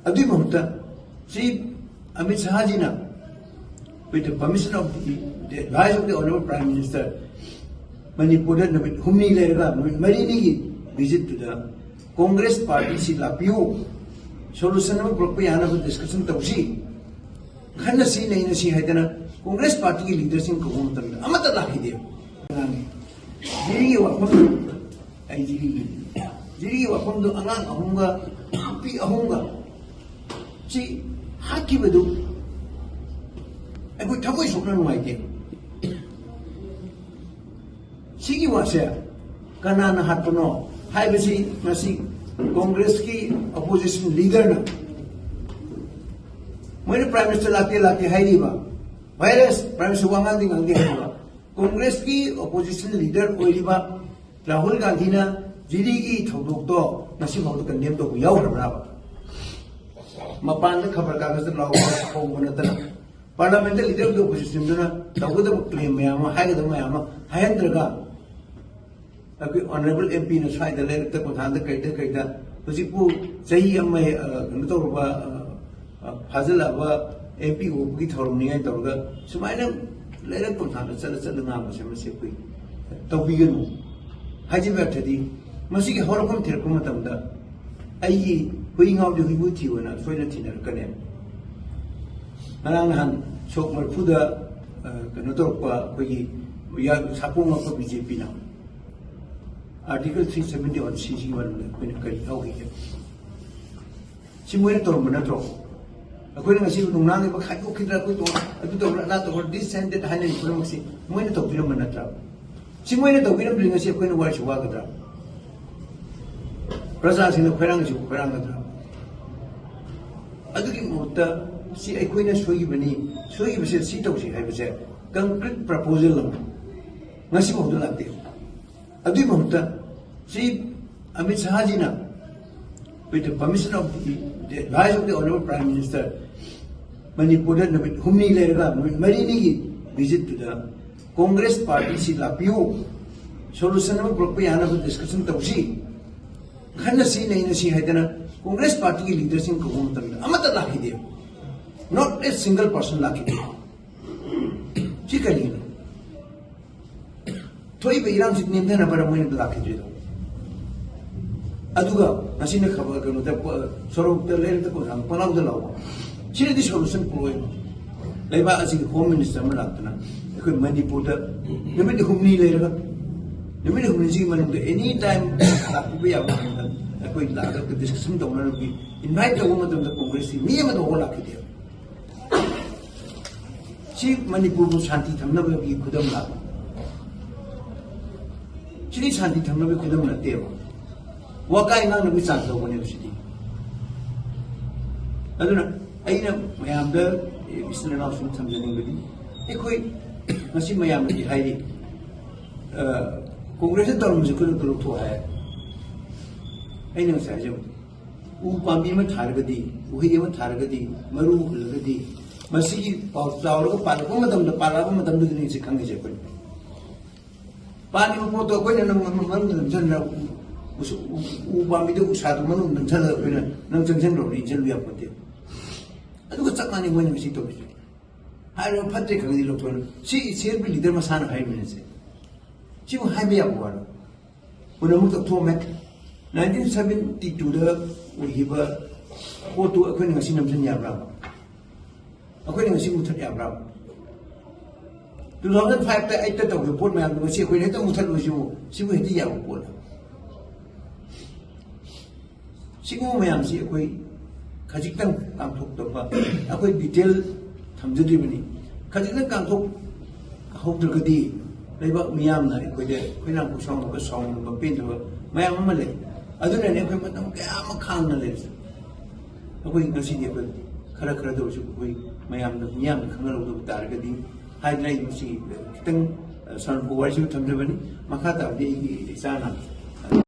अदुई महुत्ता Chief Amit Shah ji na with the permission of the advice of the Honorable Prime Minister Manipur na with humni lerga marini ki visit to the Congress party si lapiu solution में proper यहाँ पर discussion तौसी Khanna सी नहीं नसी है तना Congress party की leadership को हम तक अमत लाखी दे जिरी के वापम आई जिरी के वापम तो अंगांग अहुंगा पी अहुंगा ची हाकी बदु ऐ कोई ठकोई सोचना नुआई दे सी की वासे कना न हाथ पनो हाय बसी मसी कांग्रेस की अपोजिशन लीडर ना मैंने प्राइम मिनिस्टर लाके हाईरीबा वायरस प्राइम मिनिस्टर वांगांदी गांधी हाईरीबा कांग्रेस की अपोजिशन लीडर ओइरीबा राहुल गांधी ना जिरी की थौदोक तो नसी भाव तो कंडेम तो याव रबराबा मपान द खबर कागज लाओ होबन तना पार्लियामेंट लीडर की अपोजिशन ना तबुद क्लेम मयाम हाइगद मयाम हायंद्रगा अभी ऑनरेबल एमपी ने साइड लेरक कोथान कैदा हजिपु सही अम कनो तौरबा फाजलाबा एमपी ओपकी थौरमनिय तौरगा सुमाइना लेरक कोथान चल नाम से कोई तौबिगनु हाजिबाथदी मसिगे हरकम थेरको मतमदा आई हुई गाव जो हुई थिवना सोइना थिनर कने नरांगहान सोक मरफुदा कनो तौरपा कोई या सापोंग को बीजेपी ना Article 371 CC1 कोई करी हो गई है सिमुए तो मन तो कोई ना सिम नुनांग में खाई को किधर कोई तो अभी तो ना तो दिस एंड दैट हाने कोई मक्सी मुए तो बिना मन था सिमुए तो बिना बिना से कोई वार छुआ गदा प्रजा सिने खरांग जो खरांग गदा अदुगी मोता सी कोई ना सोई बसे सी तो सी है बसे concrete proposal ngasi mo do late अदुई महुत्ता Chief Amit Shah ji na with the permission of the advice of the Honorable Prime Minister Manipur na with humni lerga marini ki visit to the Congress party si lapiu solution में proper यहाँ पर discussion तौसी Khanna सी नहीं नसी है तना Congress party की leadership को हम तक अमत लाखी दे नॉट ए सिंगल पर्सन लाखी दे ठीक है नहीं थोड़ी बेराम जितने में ना बड़ा मुझे लाके दे दो अदुगा नसी ने खबर करो तब स्वरूप तो ले तो कुछ हम पनाव तो लाओ चीज़ दी सॉल्यूशन कोई लेबा असी होम मिनिस्टर में लाते ना कोई मणिपुर तो निमित हुमनी ले रहा निमित हुमनी जी मन तो एनी टाइम लाके भी आप कोई लाके तो डिस्कशन तो उन्होंने भी इनवाइट तो वो मतलब कांग्रेस की नियम तो वो लाके दिया चीफ मणिपुर को शांति थमना भी खुदम लाओ चीनी शांति थमना भी खुदम लगते हो वाकाई ना नबी चांस हो बने उसी अदुना अइना मयाम द इसने ना सुन समझने बदी एक कोई मसी मयाम की हाई कांग्रेस तो मुझे कोई तो तो है अइना से जब उ पामी में थारगदी उही में थारगदी मरु लगदी मसी की पाउचावर को पालको मदम नहीं से खंगे जे कोई पानी में पोतो कोई ना मन जन उस उबामी तो उसाद मन नंचल कोई ना नंग जंजन रो रिजल भी आपते अदुग चकानी मन में तो भी हाय फत्ते खगदी लोग तो सी शेर भी लीडर मसान हाय में से सी वो हाय भी आप वाला उन्हें मुक्त तो में 1972 दा उहिबा पोतो कोई ना सी नंजन याब्रा कोई ना सी मुथत याब्रा 2005 ता 8 ता तो रिपोर्ट में आगो से कोई ने तो मुथल लोसियो सिगु हेती या पोल सिगु में हम से कोई खजिकतन काम थोक तो बा कोई डिटेल थमजदि बनी खजिकतन काम थोक हौद्रगदी लेबा मियाम ना कोई ना को सॉन्ग पेन तो मयाम म ले अदुने ने कोई मतलब क्या म खान ना ले कोई नसी दे कोई खरा दो कोई मयाम ना मियाम खंगल दो तारगदी हाइड्राई मुसी कितने सन बुआई से थम्जे बनी मखाता दे इसाना